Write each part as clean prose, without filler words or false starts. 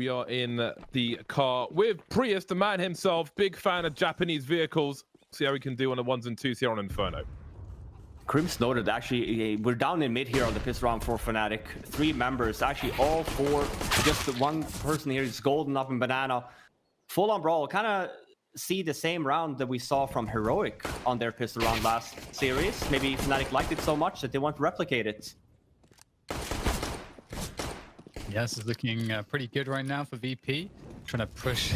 We are in the car with Prius, the man himself. Big fan of Japanese vehicles. See how we can do on the 1s and 2s here on Inferno. Crims noted, actually, we're down in mid here on the piss round for Fnatic. 3 members, actually all 4. Just the one person here is Golden up in Banana. Full on brawl. Kind of see the same round that we saw from Heroic on their pistol round last series. Maybe Fnatic liked it so much that they want to replicate it. Yes, it's looking pretty good right now for VP. Trying to push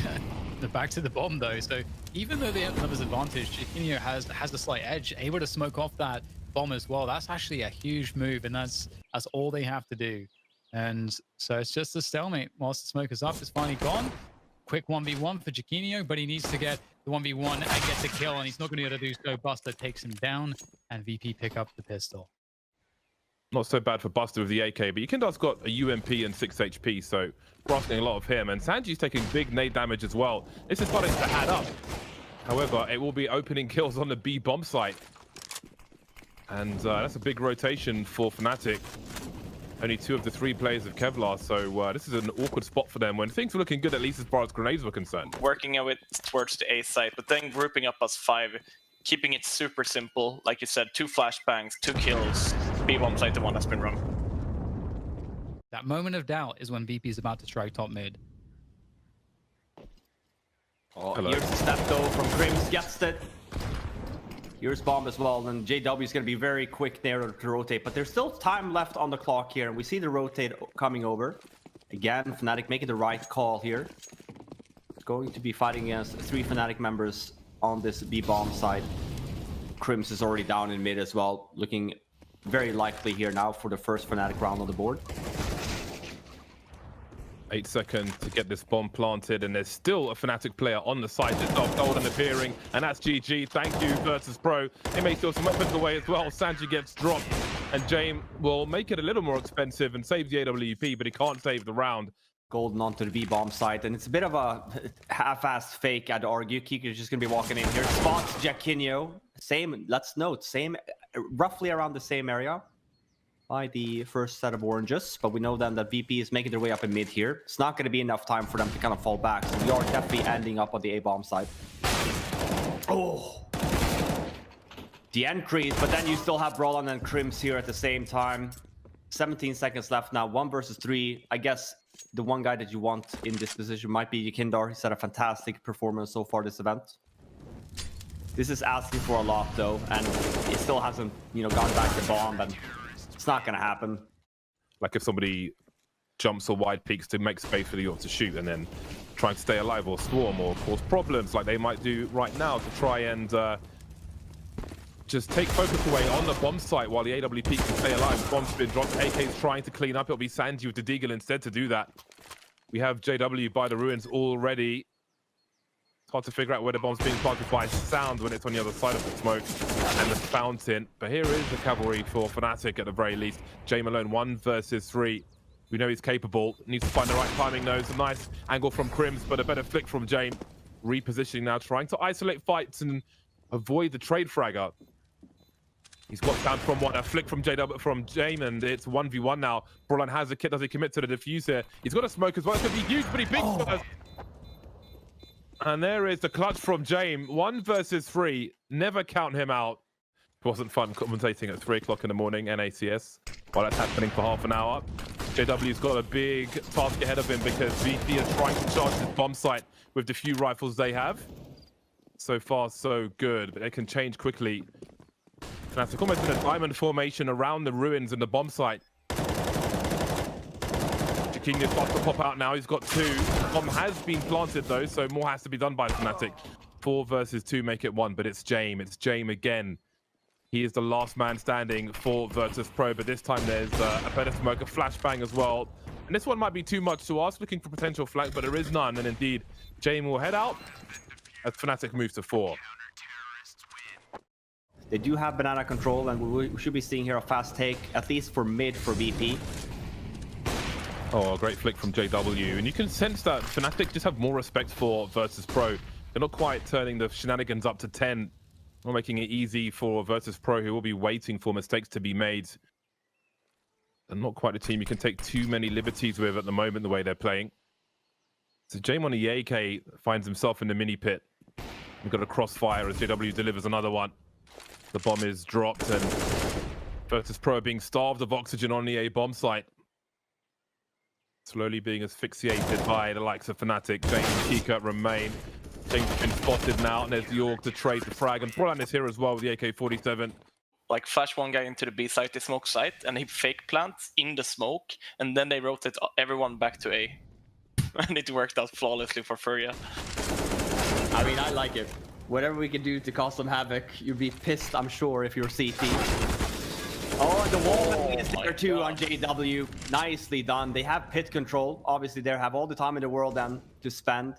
the back to the bomb though. So even though they have numbers advantage, Chiquinho has a slight edge, able to smoke off that bomb as well. That's actually a huge move, and that's all they have to do. And so it's just a stalemate whilst the smoke is up. It's finally gone. Quick 1v1 for Chiquinho, but he needs to get the 1v1 and get the kill, and he's not going to be able to do so. Buster takes him down, and VP pick up the pistol. Not so bad for Buster with the AK, but Yukindar's got a UMP and 6 HP, so we're asking a lot of him. And Sanji's taking big nade damage as well. This is starting to add up. However, it will be opening kills on the B bomb site. And that's a big rotation for Fnatic. Only 2 of the 3 players of Kevlar, so this is an awkward spot for them when things were looking good, at least as far as grenades were concerned. Working a bit towards the A site, but then grouping up as 5, keeping it super simple. Like you said, 2 flashbangs, 2 kills. B bomb site, the one that's been run. That moment of doubt is when VP is about to strike top mid. Oh, here's the step though from Crims, gets it. Here's bomb as well, and JW is going to be very quick there to rotate, but there's still time left on the clock here, and we see the rotate coming over. Again, Fnatic making the right call here. It's going to be fighting against 3 Fnatic members on this B bomb side. Crims is already down in mid as well, looking very likely here now for the first Fnatic round on the board. 8 seconds to get this bomb planted, and there's still a Fnatic player on the side. Just off Golden appearing, and that's GG. Thank you, Versus Pro. They may steal some weapons away as well. Sanji gets dropped, and James will make it a little more expensive and save the AWP, but he can't save the round. Golden onto the B-bomb site, and it's a bit of a half-assed fake, I'd argue. Kiku's just going to be walking in here. Spots Chiquinho. Same, let's note, same, roughly around the same area by the first set of oranges, but we know then that VP is making their way up in mid here. It's not going to be enough time for them to kind of fall back, so we are definitely ending up on the A-bomb side. Oh! The increase, but then you still have Roland and Crims here at the same time. 17 seconds left now, 1 versus 3. I guess the one guy that you want in this position might be Yukindar. He's had a fantastic performance so far this event. This is asking for a lot though, and he still hasn't, gone back to bomb, and it's not going to happen. Like if somebody jumps or wide peaks to make space for the York to shoot and then trying to stay alive or swarm or cause problems like they might do right now to try and just take focus away on the bomb site while the AWP can stay alive. The bomb's been dropped. AK's trying to clean up. It'll be Sanji with the Deagle instead to do that. We have JW by the ruins already. It's hard to figure out where the bomb's being planted by sound when it's on the other side of the smoke and the fountain. But here is the cavalry for Fnatic at the very least. Jay Malone, 1 versus 3. We know he's capable. Needs to find the right timing though. It's a nice angle from Crims, but a better flick from Jame. Repositioning now, trying to isolate fights and avoid the trade fragger. He's got down from a flick from Jame, and it's 1v1 now. Brolan has a kit. Does he commit to the defuse here? He's got a smoke as well. It's going to be huge, but he picks first. And there is the clutch from Jame. 1 versus 3. Never count him out. It wasn't fun commentating at 3 o'clock in the morning, NACS, while that's happening for half an hour. JW's got a big task ahead of him because VP are trying to charge this bomb site with the few rifles they have. So far, so good, but they can change quickly. Fnatic almost in a diamond formation around the ruins and the bomb site. Chiquinho starts to pop out now. He's got 2. The bomb has been planted though, so more has to be done by Fnatic. 4 versus 2 make it 1, but it's Jame. It's Jame again. He is the last man standing for Virtus Pro, but this time there's a better smoke, a flashbang as well. And this one might be too much to ask, looking for potential flank, but there is none. And indeed, Jame will head out as Fnatic moves to 4. They do have banana control, and we should be seeing here a fast take, at least for mid for VP. Oh, a great flick from JW. And you can sense that Fnatic just have more respect for Virtus Pro. They're not quite turning the shenanigans up to 10. Not making it easy for Virtus Pro, who will be waiting for mistakes to be made. And not quite a team you can take too many liberties with at the moment, the way they're playing. So Jame on the AK finds himself in the mini pit. We've got a crossfire as JW delivers another one. The bomb is dropped and Virtus Pro being starved of oxygen on the A bomb site. Slowly being asphyxiated by the likes of Fnatic. James and Kika remain. James has been spotted now, and there's the Org to trade the frag. And Brolan is here as well with the AK-47. Like flash one guy into the B site, the smoke site, and he fake plants in the smoke, and then they rotate everyone back to A. And it worked out flawlessly for Furia. I mean, I like it. Whatever we can do to cause some havoc, you'd be pissed, I'm sure, if you're CT. Oh, and the wall is there too on JW. Nicely done. They have pit control. Obviously, they have all the time in the world then to spend.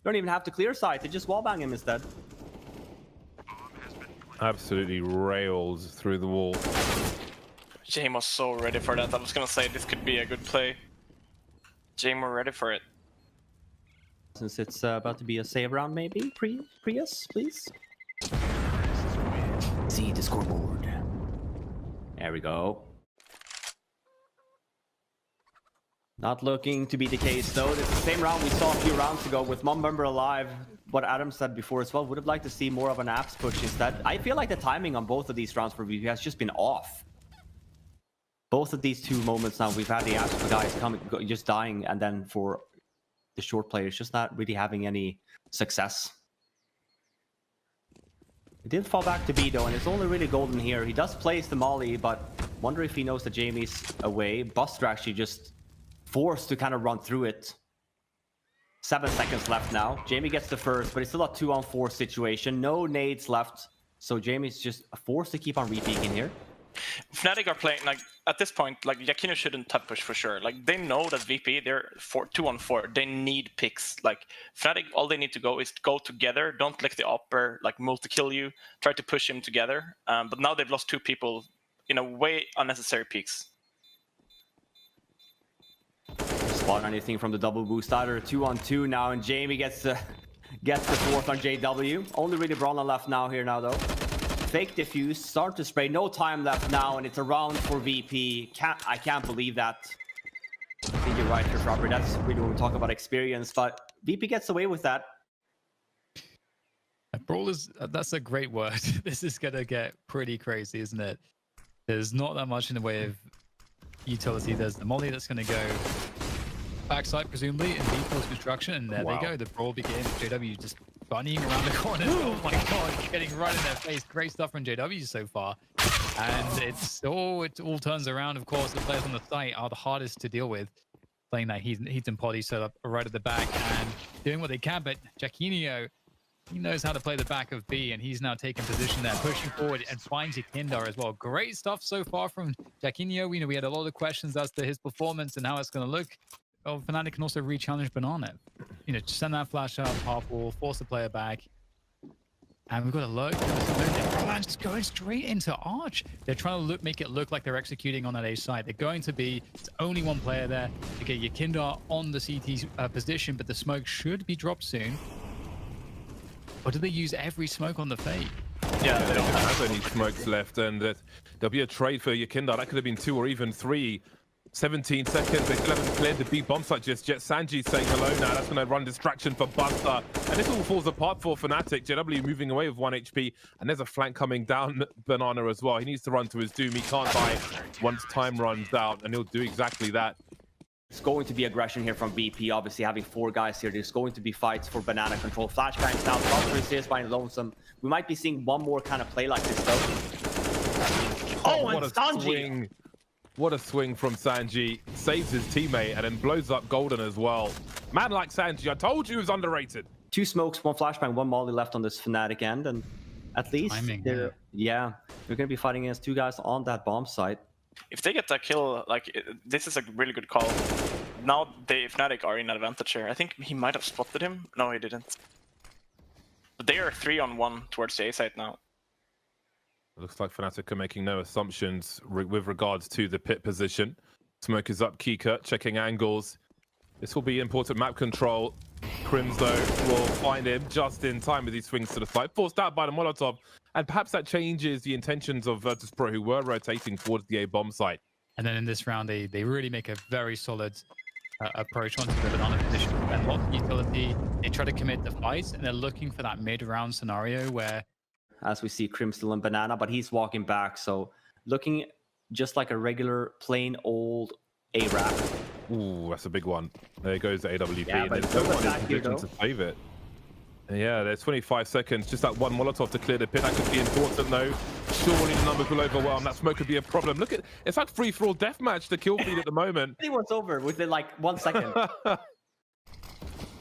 Don't even have to clear site. They just wallbang him instead. Absolutely rails through the wall. Jame was so ready for that. I was gonna say this could be a good play. Jame were ready for it. Since it's about to be a save round, maybe? Prius, please? See the scoreboard. There we go. Not looking to be the case, though. It's the same round we saw a few rounds ago with Mumbumber alive. What Adam said before as well. Would have liked to see more of an apps push instead. I feel like the timing on both of these rounds for VP has just been off. Both of these two moments now, we've had the apps for guys coming, just dying, and then for the short players just not really having any success. He did fall back to B though, and it's only really golden here. He does place the molly, but wonder if he knows that Jamie's away. Buster actually just forced to kind of run through it. 7 seconds left now. Jamie gets the first, but it's still a 2-on-4 situation. No nades left, so Jamie's just forced to keep on repeaking here. Fnatic are playing, like, at this point, like, Yakino shouldn't top push for sure. Like, they know that VP, they're 2-on-4. They need picks. Like, Fnatic, all they need to go is go together. Don't let the upper, like, multi-kill you. Try to push him together. But now they've lost 2 people in a way unnecessary peaks. Spot anything from the double boost either. 2-on-2 now, and Jamie gets the fourth on JW. Only really Brawler left now though. Fake defuse, start to spray, no time left now, and it's a round for VP. I can't believe that. I think you're right here, Robert. That's really when we talk about experience, but VP gets away with that. Brawlers, that's a great word. This is gonna get pretty crazy, isn't it? There's not that much in the way of utility. There's the molly that's gonna go backside, presumably, in default construction, and there they go. The brawl begins. JW just bunnying around the corner. Oh my god, getting right in their face. Great stuff from JW so far. And it all turns around, of course. The players on the site are the hardest to deal with. Playing that heat and potty set up right at the back and doing what they can, but Jacquinho, he knows how to play the back of B, and he's now taking position there, pushing forward and finds Yakindar as well. Great stuff so far from Jacquinho. We had a lot of questions as to his performance and how it's going to look. Well, Fnatic can also re-challenge Banana. Just send that flash up, half wall, force the player back. And we've got a look. Brolan's just going straight into Arch. They're trying to make it look like they're executing on that A side. They're going to be, it's only one player there to get Yakindar on the CT position, but the smoke should be dropped soon. Or do they use every smoke on the fade? Yeah, they don't have any smokes left, and there'll be a trade for Yakindar. That could have been 2 or even 3. 17 seconds, they still haven't cleared the B bomb site just yet. Sanji saying hello now. That's going to run distraction for Buster. And this all falls apart for Fnatic. JW moving away with 1 HP. And there's a flank coming down Banana as well. He needs to run to his doom. He can't die once time runs out. And he'll do exactly that. It's going to be aggression here from VP. Obviously, having 4 guys here, there's going to be fights for Banana control. Flashbangs down. Buster is by Lonesome. We might be seeing one more kind of play like this, though. Oh, and Sanji! What a swing from Sanji. Saves his teammate and then blows up Golden as well. Man like Sanji, I told you he was underrated. 2 smokes, 1 flashbang, 1 molly left on this Fnatic end. And at least, they're going to be fighting against 2 guys on that bomb site. If they get that kill, like, this is a really good call. Now Fnatic are in advantage here. I think he might have spotted him. No, he didn't. But they are 3-on-1 towards the A side now. It looks like Fnatic are making no assumptions with regards to the pit position. Smoke is up, Kika checking angles. This will be important map control. Crims, though, will find him just in time as he swings to the side. Forced out by the Molotov. And perhaps that changes the intentions of Virtus Pro, who were rotating towards the A bomb site. And then in this round, they really make a very solid approach onto the banana position. And lots of utility. They try to commit the fights, and they're looking for that mid-round scenario where, as we see Crim still in banana, but he's walking back. So looking just like a regular plain old A-Rap. Ooh, that's a big one. There goes the AWP. Yeah, and but there's no look one at in that here, position though. to save it. Yeah, there's 25 seconds. Just that one Molotov to clear the pit. That could be important, though. Surely the numbers will overwhelm. That smoke could be a problem. Look at it's like free-for-all deathmatch, the kill feed at the moment. It was over within like 1 second.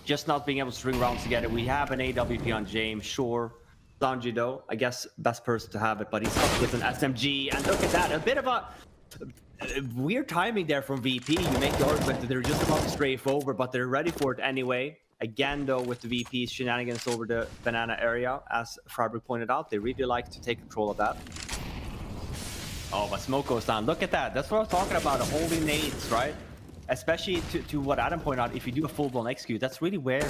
Just not being able to string rounds together. We have an AWP on James, sure. Sanji, though, I guess best person to have it, but he's stuck with an SMG. And look at that, a bit of a weird timing there from VP. You make the argument that they're just about to strafe over, but they're ready for it anyway. Again, though, with the VP's shenanigans over the banana area, as Fabric pointed out, they really like to take control of that. Oh, but smoke goes down. Look at that. That's what I was talking about, holding nades, right? Especially to what Adam pointed out, if you do a full-blown execute, that's really where,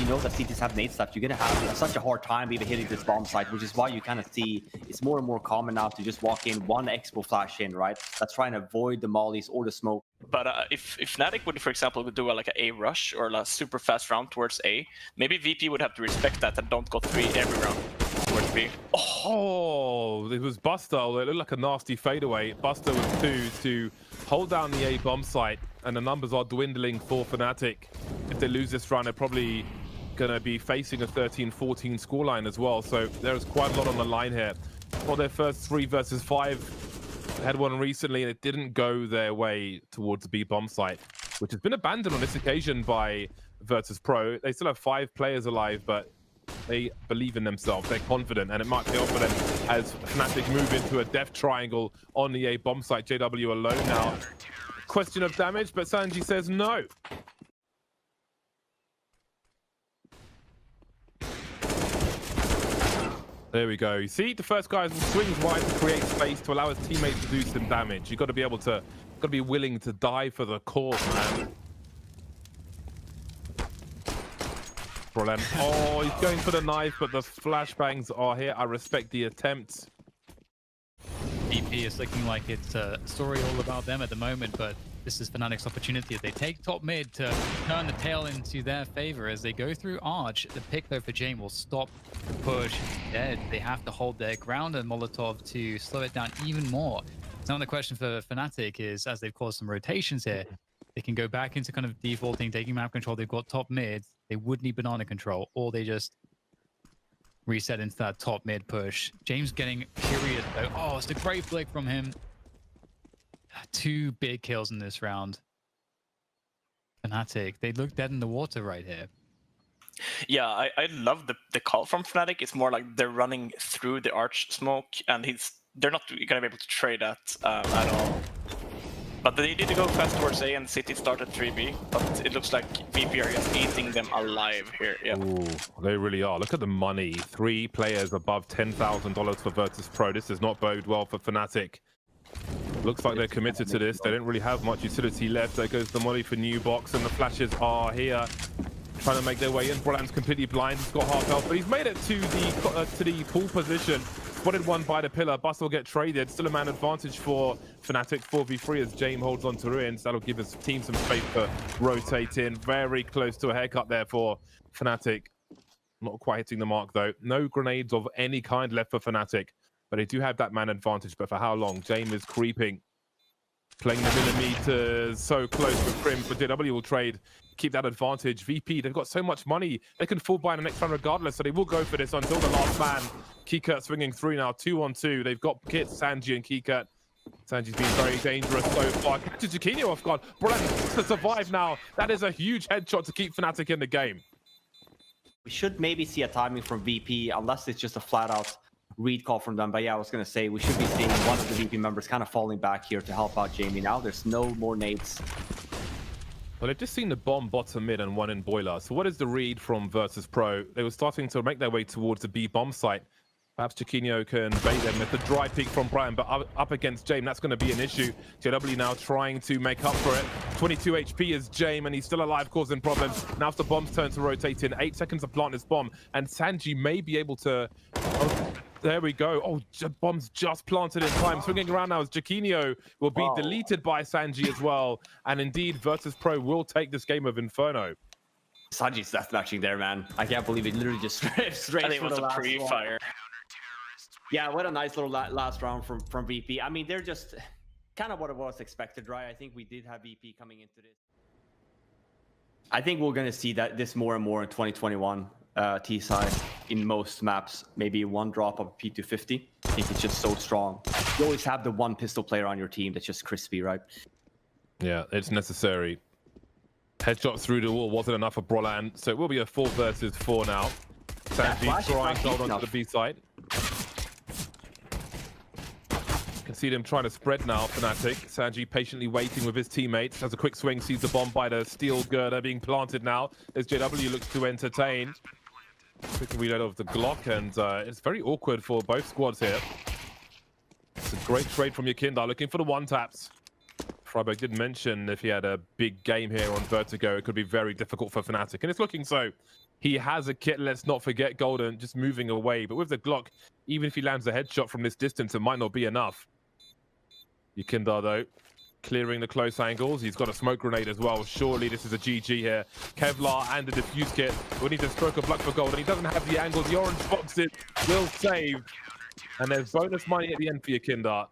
you know that CTs have nade stuff, you're going to have such a hard time even hitting this bomb site, which is why you kind of see it's more and more common now to just walk in, one expo flash in, right? That's trying to avoid the mollies or the smoke. But if Fnatic would, for example, do like a rush or a super fast round towards A, maybe VP would have to respect that and don't go 3 every round towards B. Oh, it was Buster. It looked like a nasty fadeaway. Buster with 2 to hold down the A bomb site, and the numbers are dwindling for Fnatic. If they lose this round, they're probably going to be facing a 13-14 scoreline as well. So there's quite a lot on the line here. For their first 3 versus 5. They had one recently and it didn't go their way towards the B bomb site, which has been abandoned on this occasion by Virtus Pro. They still have 5 players alive, but they believe in themselves. They're confident, and it might pay off for them as Fnatic move into a death triangle on the A bomb site. JW alone now. Question of damage, but Sanji says no. There we go. You see, the first guy swings wide to create space to allow his teammates to do some damage. You've got to be able to, got to be willing to die for the cause, man. Brilliant. Oh, he's going for the knife, but the flashbangs are here. I respect the attempt. VP is looking like it's a story all about them at the moment, but this is Fnatic's opportunity. They take top mid to turn the tail into their favor as they go through Arch. The pick, though, for Jane will stop the push instead. They have to hold their ground and Molotov to slow it down even more. Now the question for Fnatic is, as they've caused some rotations here, they can go back into kind of defaulting, taking map control. They've got top mid. They would need banana control, or they just reset into that top mid push. James getting curious though. Oh, it's a great flick from him. 2 big kills in this round. Fnatic, they look dead in the water right here. Yeah, I love the call from Fnatic. It's more like they're running through the arch smoke, and they're not going to be able to trade that at all. But they did go fast towards A, and City started 3B, but it looks like VP are just eating them alive here. Yeah. Ooh, they really are. Look at the money. 3 players above $10,000 for Virtus Pro. This does not bode well for Fnatic. Looks like they're committed to this. They don't really have much utility left. There goes the money for new box, and the flashes are here, trying to make their way in. Brolan's completely blind. He's got half health, but he's made it to the pool position. Spotted one by the pillar. Bus will get traded. Still a man advantage for Fnatic. 4v3 as James holds on to Ruins. That'll give his team some space to rotate in. Very close to a haircut there for Fnatic. Not quite hitting the mark though. No grenades of any kind left for Fnatic. But they do have that man advantage, but for how long? James is creeping, playing the millimeters so close with Prim, but JW will trade, keep that advantage. VP, they've got so much money, they can fall by in the next round regardless, so they will go for this until the last man. Kikert swinging through now, 2-on-2. They've got Kit, Sanji, and Kikert. Sanji's been very dangerous so far. Catches Jaquinho off guard. Brent to survive now. That is a huge headshot to keep Fnatic in the game. We should maybe see a timing from VP, unless it's just a flat-out read call from them. But yeah, I was going to say we should be seeing one of the VP members kind of falling back here to help out Jamie now. There's no more nades. Well, they've just seen the bomb bottom mid and one in boiler. So what is the read from Virtus Pro? They were starting to make their way towards the B bomb site. Perhaps Jaquinho can bait them with the dry peek from Brian, but up against James, that's going to be an issue. JW now trying to make up for it. 22 HP is James, and he's still alive, causing problems. Now it's the bomb's turn to rotate in. 8 seconds to plant this bomb, and Sanji may be able to... There we go. Oh, bomb's just planted in time. Swinging around now as Jaquinho will be deleted by Sanji as well. And indeed, Virtus Pro will take this game of Inferno. Sanji's deathmatching there, man. I can't believe it literally just straight I think it for was the a last pre-fire. Yeah, what a nice little last round from VP. I mean, they're just kind of what it was expected, right? I think we did have VP coming into this. I think we're going to see this more and more in 2021. T-side in most maps, maybe one drop of P250. I think it's just so strong. You always have the one pistol player on your team that's just crispy, right? Yeah, it's necessary. Headshot through the wall wasn't enough for Broland, so it will be a 4 versus 4 now. Sanji trying to hold on to the B side. You can see them trying to spread now, Fnatic. Sanji patiently waiting with his teammates. Has a quick swing, sees the bomb by the steel girder being planted now. As JW looks to entertain. Quick reload of the Glock, and it's very awkward for both squads here. It's a great trade from Yakinda, looking for the one-taps. Freiburg did mention if he had a big game here on Vertigo, it could be very difficult for Fnatic, and it's looking so. He has a kit, let's not forget, Golden, just moving away. But with the Glock, even if he lands a headshot from this distance, it might not be enough. Yakinda, though, clearing the close angles. He's got a smoke grenade as well. Surely this is a GG here. Kevlar and the defuse kit. We need a stroke of luck for Golden. He doesn't have the angle. The orange boxes will save. And there's bonus money at the end for Yakinda.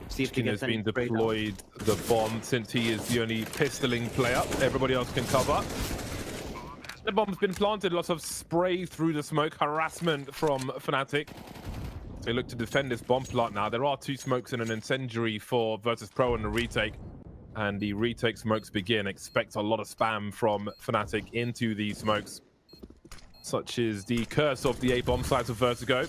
See if he has been deployed the bomb since he is the only pistoling player. Everybody else can cover. The bomb's been planted. Lots of spray through the smoke. Harassment from Fnatic. So they look to defend this bomb plant now. There are 2 smokes and an incendiary for Virtus Pro on the retake. And the retake smokes begin. Expect a lot of spam from Fnatic into these smokes. Such is the curse of the A bomb sides of Vertigo.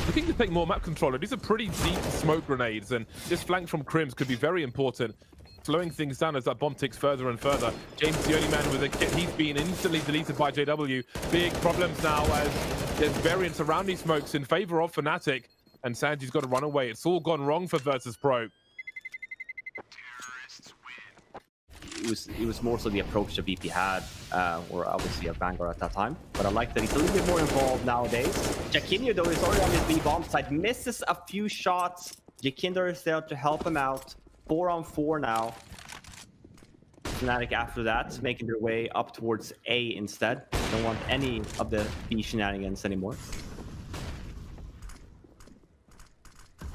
Looking to take more map controller. These are pretty deep smoke grenades, and this flank from Crims could be very important. Slowing things down as that bomb ticks further and further. James, the only man with a kit, he's been instantly deleted by JW. Big problems now as there's variance around these smokes in favor of Fnatic, and Sanji's got to run away. It's all gone wrong for Virtus Pro. It was more so the approach that VP had, or obviously a Vanguard at that time. But I like that he's a little bit more involved nowadays. Jaquinho, though, is already on his B bomb side, misses a few shots. Jaquinho is there to help him out. 4-on-4 now. Fnatic after that, making their way up towards A instead. Don't want any of the B shenanigans anymore.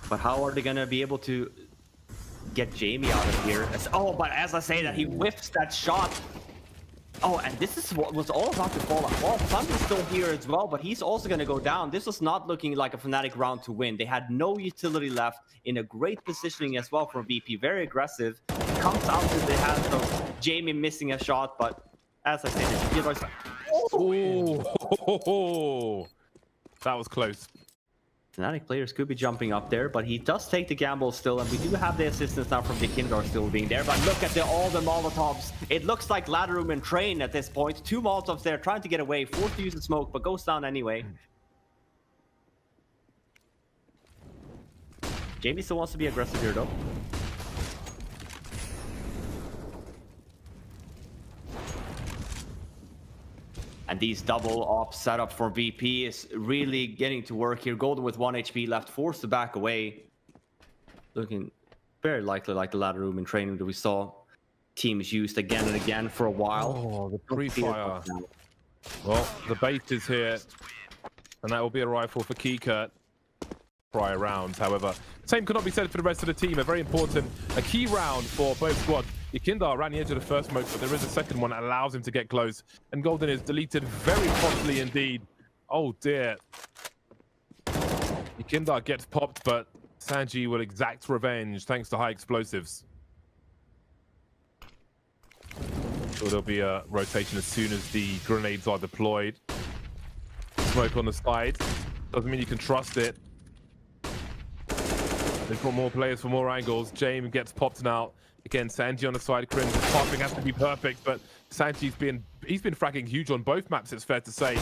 But how are they gonna be able to get Jamie out of here? But as I say that, he whiffs that shot. Oh, and this is what was all about to fall off. Sanji's still here as well, but he's also going to go down. This was not looking like a Fnatic round to win. They had no utility left, in a great positioning as well from VP. Very aggressive. Comes out to the hands of Jamie missing a shot, but as I said, That was close. Fnatic players could be jumping up there, but he does take the gamble still, and we do have the assistance now from Jaquinda still being there. But look at all the Molotovs. It looks like Ladder Room and Train at this point. 2 Molotovs there, trying to get away, forced to use the smoke, but goes down anyway. Jamie still wants to be aggressive here, though. And these double op setup for VP is really getting to work here. Golden with 1 HP left, forced to back away. Looking very likely like the Ladder Room in training that we saw teams used again and again for a while. Oh, the pre-fire. Well, the bait is here, and that will be a rifle for Kika. Prior rounds, however. Same could not be said for the rest of the team. A very important, a key round for both squads. Yakinda ran the edge of the first smoke, but there is a second one that allows him to get close. And Golden is deleted very promptly indeed. Oh dear. Yakinda gets popped, but Sanji will exact revenge thanks to high explosives. Sure, there'll be a rotation as soon as the grenades are deployed. Smoke on the side. Doesn't mean you can trust it. They've got more players for more angles. James gets popped now. Again, Sanji on the side. Crim's passing has to be perfect, but Sanji's been fragging huge on both maps, it's fair to say.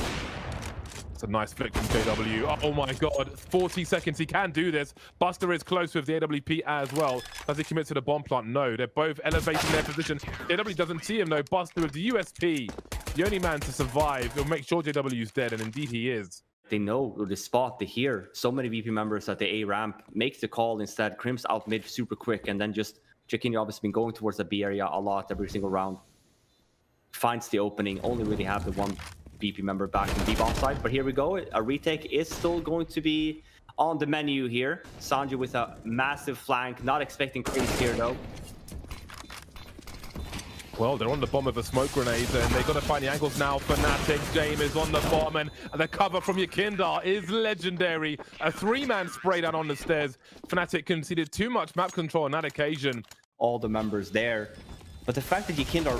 It's a nice flick from JW. Oh my god, 40 seconds, he can do this. Buster is close with the AWP as well. Does he commit to the bomb plant? No, they're both elevating their position. JW doesn't see him though. Buster with the USP, the only man to survive. He'll make sure JW's dead, and indeed he is. They know the spot, they hear so many VP members at the A ramp make the call instead. Crim's out mid super quick, and then just Jackinio obviously been going towards the B area a lot every single round. Finds the opening, only really have the one VP member back in B bomb side. But here we go, a retake is still going to be on the menu here. Sanji with a massive flank, not expecting creeps here though. Well, they're on the bomb with a smoke grenade, and they've got to find the angles now. Fnatic, James is on the bomb, and the cover from Yakindar is legendary. A 3-man spray down on the stairs. Fnatic conceded too much map control on that occasion. All the members there. But the fact that Yakindar,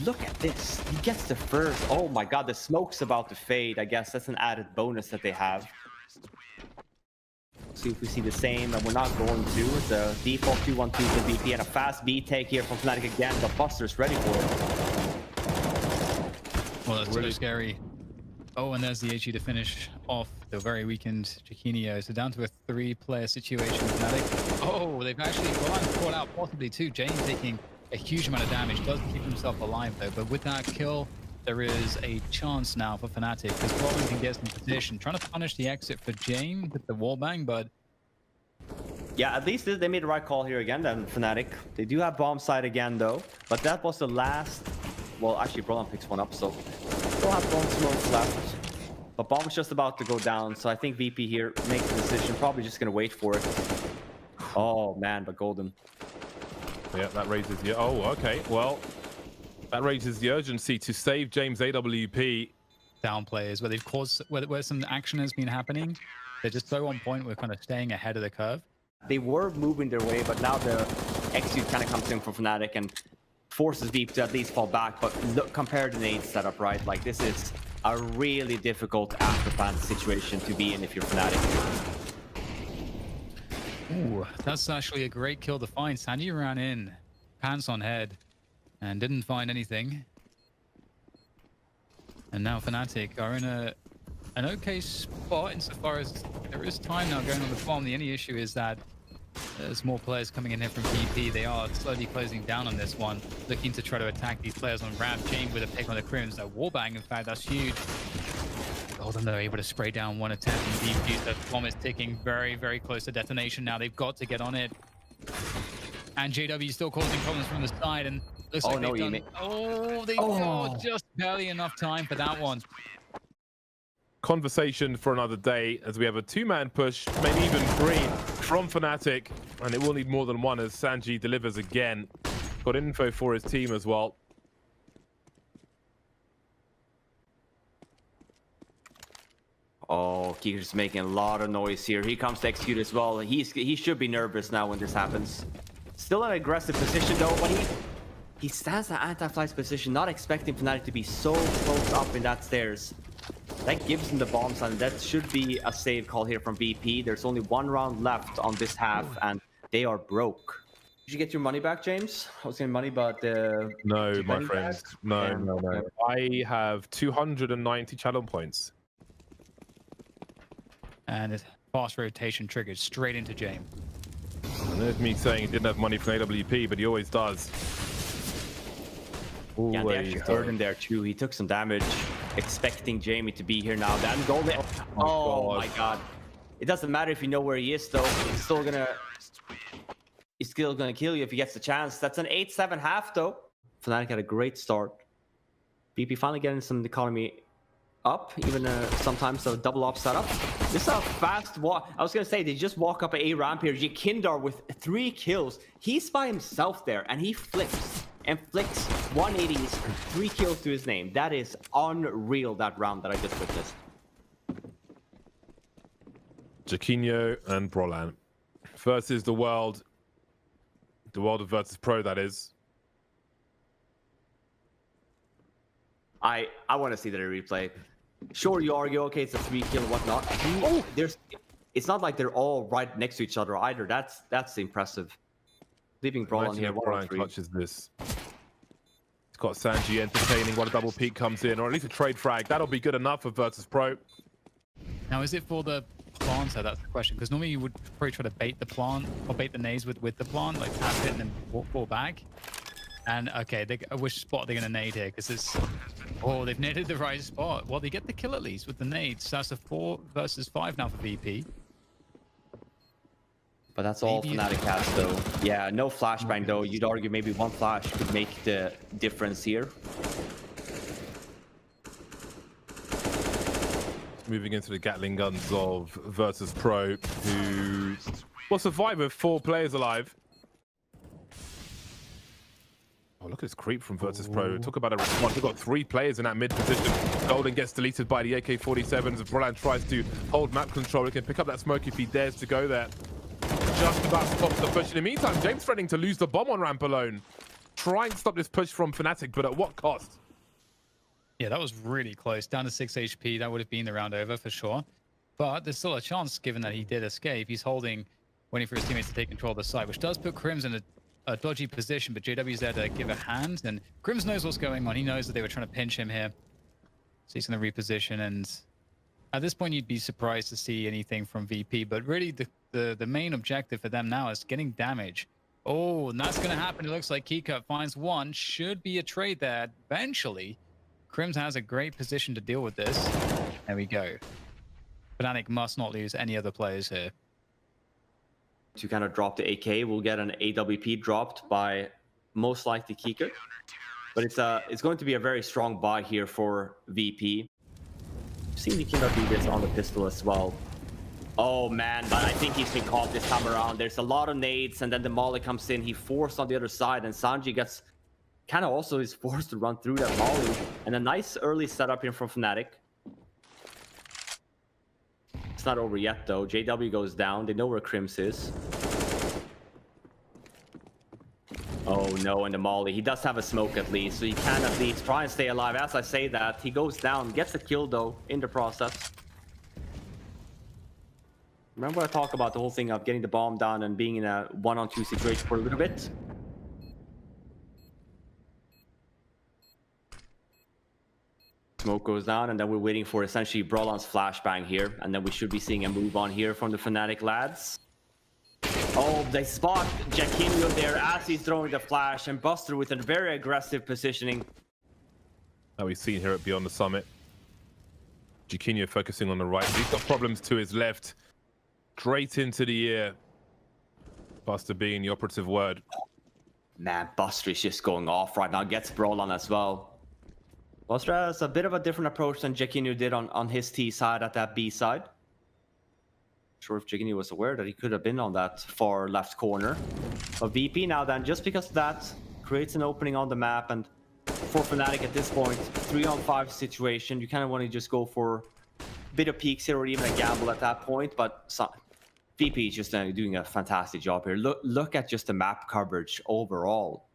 look at this. He gets the first. Oh my god, the smoke's about to fade. I guess that's an added bonus that they have. See if we see the same, and we're not going to. It's a default 2-1-2 for VP, and a fast B take here from Fnatic again, but Buster's ready for it. Well, that's really scary. Oh, and there's the HE to finish off the very weakened Jackinio. So down to a 3-player situation. Fnatic. Oh, they've actually caught out possibly too. James taking a huge amount of damage, does keep himself alive though, but with that kill, there is a chance now for Fnatic, because Robin can get some position. Trying to punish the exit for Jane with the wallbang, but... Yeah, at least they made the right call here again, then Fnatic. They do have bomb side again, though. But that was the last... Well, actually, Brolan picks one up, so... Still have bomb smokes left. But bomb is just about to go down, so I think VP here makes the decision. Probably just going to wait for it. Oh, man, but Golden. Yeah, that raises the... Oh, okay, well... That raises the urgency to save James AWP. Down players where they've caused, where some action has been happening. They're just so on point. We're kind of staying ahead of the curve. They were moving their way, but now the execute kind of comes in for Fnatic and forces VP to at least fall back. But look, compare the nade setup, right? Like, this is a really difficult after plant situation to be in if you're Fnatic. Ooh, that's actually a great kill to find. Sandy ran in, pants on head, and didn't find anything. And now Fnatic are in an okay spot insofar as there is time now going on the bomb. The only issue is that there's more players coming in here from VP. They are slowly closing down on this one, looking to try to attack these players on ramp. Jane with a pick on the Crims. That wallbang, in fact, that's huge. Golden, though, able to spray down one attempt and defuse. The bomb is ticking very, very close to detonation now. They've got to get on it. And JW still causing problems from the side, and looks like they've done... they got just barely enough time for that one. Conversation for another day, as we have a 2-man push, maybe even 3 from Fnatic, and it will need more than one as Sanji delivers again. Got info for his team as well. Oh, Kiker's making a lot of noise here. He comes to execute as well. He should be nervous now when this happens. Still an aggressive position though, but he stands at anti-flight's position, not expecting Fnatic to be so close up in that stairs. That gives him the bomb side, and that should be a save call here from VP. There's only 1 round left on this half, and they are broke. Did you get your money back, James? I was getting money, but... No, my friend. No. I have 290 channel points. And his fast rotation triggered straight into James. And there's me saying he didn't have money from AWP, but he always does. Yeah, they actually hurt him there too. He took some damage, expecting Jamie to be here now. Then Golden. Oh my god. It doesn't matter if you know where he is though. He's still gonna kill you if he gets the chance. That's an 8-7 half though. Fnatic had a great start. VP finally getting some economy up, even sometimes a double up setup. This is a fast walk. I was gonna say they just walk up a ramp here. Yakindar with 3 kills. He's by himself there, and he flips and flicks 180s, 3 kills to his name. That is unreal, that round that I just witnessed. Jackinio and Brolan versus the world of Virtus Pro, that is. I want to see that replay. Sure, you argue, okay, it's a 3 kill and whatnot. It's not like they're all right next to each other either. That's impressive. Leaving Brolan here, Brolan clutches this. He's got Sanji entertaining while a double peek comes in, or at least a trade frag. That'll be good enough for Virtus Pro. Now, is it for the plant? So that's the question, because normally you would probably try to bait the plant or bait the nades with the plant, like tap it and then fall back. And okay, which spot are they going to nade here? Because it's... Oh, they've naded the right spot. Well, they get the kill at least with the nades. So that's a 4 versus 5 now for VP. But that's all Maybe- Fnatic has, though. Yeah, no flashbang, though. You'd argue maybe one flash could make the difference here. Moving into the Gatling guns of Virtus Pro, who will survive with 4 players alive. Oh, look at this creep from Virtus Pro. Talk about a response. We've got 3 players in that mid position. Golden gets deleted by the AK-47s. If Roland tries to hold map control, he can pick up that smoke if he dares to go there. Just about stops the push. In the meantime, James threatening to lose the bomb on ramp alone. Trying to stop this push from Fnatic, but at what cost? Yeah, that was really close. Down to 6 HP. That would have been the round over for sure. But there's still a chance, given that he did escape. He's holding, waiting for his teammates to take control of the site, which does put Crims in a dodgy position, but JW's there to give a hand, and Crims knows what's going on. He knows that they were trying to pinch him here. So he's going to reposition, and at this point, you'd be surprised to see anything from VP, but really the main objective for them now is getting damage. Oh, and that's going to happen. It looks like Keycut finds one. Should be a trade there eventually. Crims has a great position to deal with this. There we go. Fnatic must not lose any other players here. To kind of drop the AK, we'll get an AWP dropped by most likely Keycut. But it's going to be a very strong buy here for VP. I've seen Vikinda do this on the pistol as well. Oh man, but I think he's been caught this time around. There's a lot of nades, and then the molly comes in. He forced on the other side, and Sanji gets kind of also is forced to run through that molly. And a nice early setup here from Fnatic. It's not over yet though. JW goes down. They know where Crims is. Oh no, and the molly. He does have a smoke at least, so he can at least try and stay alive. As I say that, he goes down, gets a kill though in the process. Remember I talk about the whole thing of getting the bomb down and being in a 1-on-2 situation for a little bit? Smoke goes down, and then we're waiting for essentially Brolan's flashbang here, and then we should be seeing a move on here from the Fnatic lads. Oh, they spot Jackinho there as he's throwing the flash, and Buster with a very aggressive positioning. That we've seen here at Beyond the Summit. Jackinho focusing on the right. He's got problems to his left. Straight into the ear. Buster being the operative word. Man, Buster is just going off right now. Gets Brolan as well. Buster has a bit of a different approach than Jackinho did on his T side at that B side. Not sure if Jackinho was aware that he could have been on that far left corner. But VP now then, just because of that, creates an opening on the map. And for Fnatic at this point, 3-on-5 situation, you kind of want to just go for a bit of peeks here or even a gamble at that point. But VP is just doing a fantastic job here. Look at just the map coverage overall.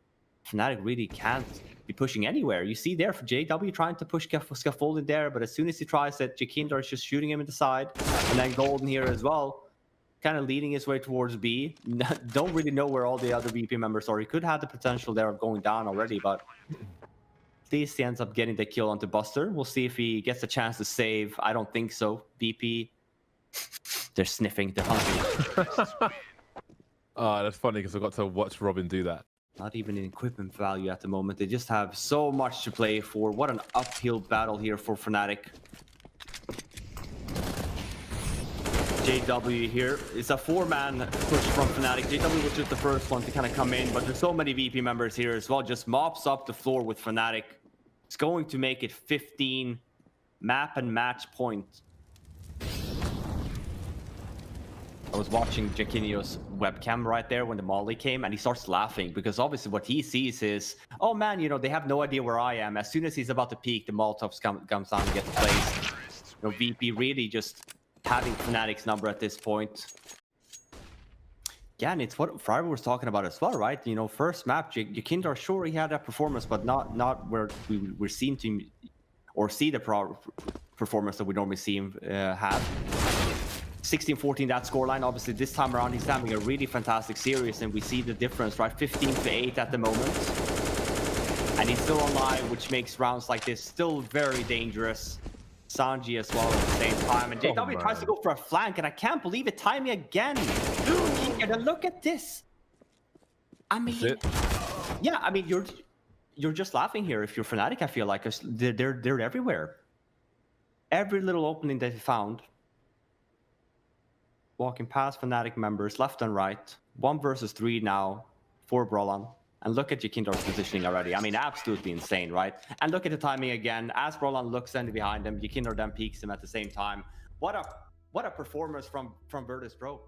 Fnatic really can't be pushing anywhere. You see there for JW trying to push Scaffolding there, but as soon as he tries it, Jackinda is just shooting him in the side. And then Golden here as well, kind of leading his way towards B. Don't really know where all the other VP members are. He could have the potential there of going down already, but at least he ends up getting the kill onto Buster. We'll see if he gets a chance to save. I don't think so. VP, they're sniffing, they're hunting. That's funny because I got to watch Robin do that. Not even in equipment value at the moment. They just have so much to play for. What an uphill battle here for Fnatic. JW here. It's a 4-man push from Fnatic. JW was just the first one to kind of come in, but there's so many VP members here as well. Just mops up the floor with Fnatic. It's going to make it 15 map and match points. I was watching Jackinho's webcam right there when the molly came, and he starts laughing because obviously what he sees is, oh man, you know, they have no idea where I am. As soon as he's about to peek, the Molotov comes down and gets placed. You know, VP really just having Fnatic's number at this point. Yeah, and it's what Friar was talking about as well, right? You know, first map, Jackinda, sure, he had that performance, but not where we're seen to or see the performance that we normally see him have. 16-14 that scoreline. Obviously this time around he's having a really fantastic series, and we see the difference, right? 15-8 at the moment, and he's still alive, which makes rounds like this still very dangerous. Sanji as well at the same time, and JW tries to go for a flank, and I can't believe it. Timing again. And look at this. I mean, Yeah, I mean, you're just laughing here if you're Fnatic, I feel like, 'cause they're everywhere. Every little opening they found, walking past Fnatic members left and right. 1 versus 3 now for Brolan. And look at Jakindor's positioning already. I mean, absolutely insane, right? And look at the timing again. As Brolan looks in behind him, Jakindor then peeks him at the same time. What a performance from Virtus Pro.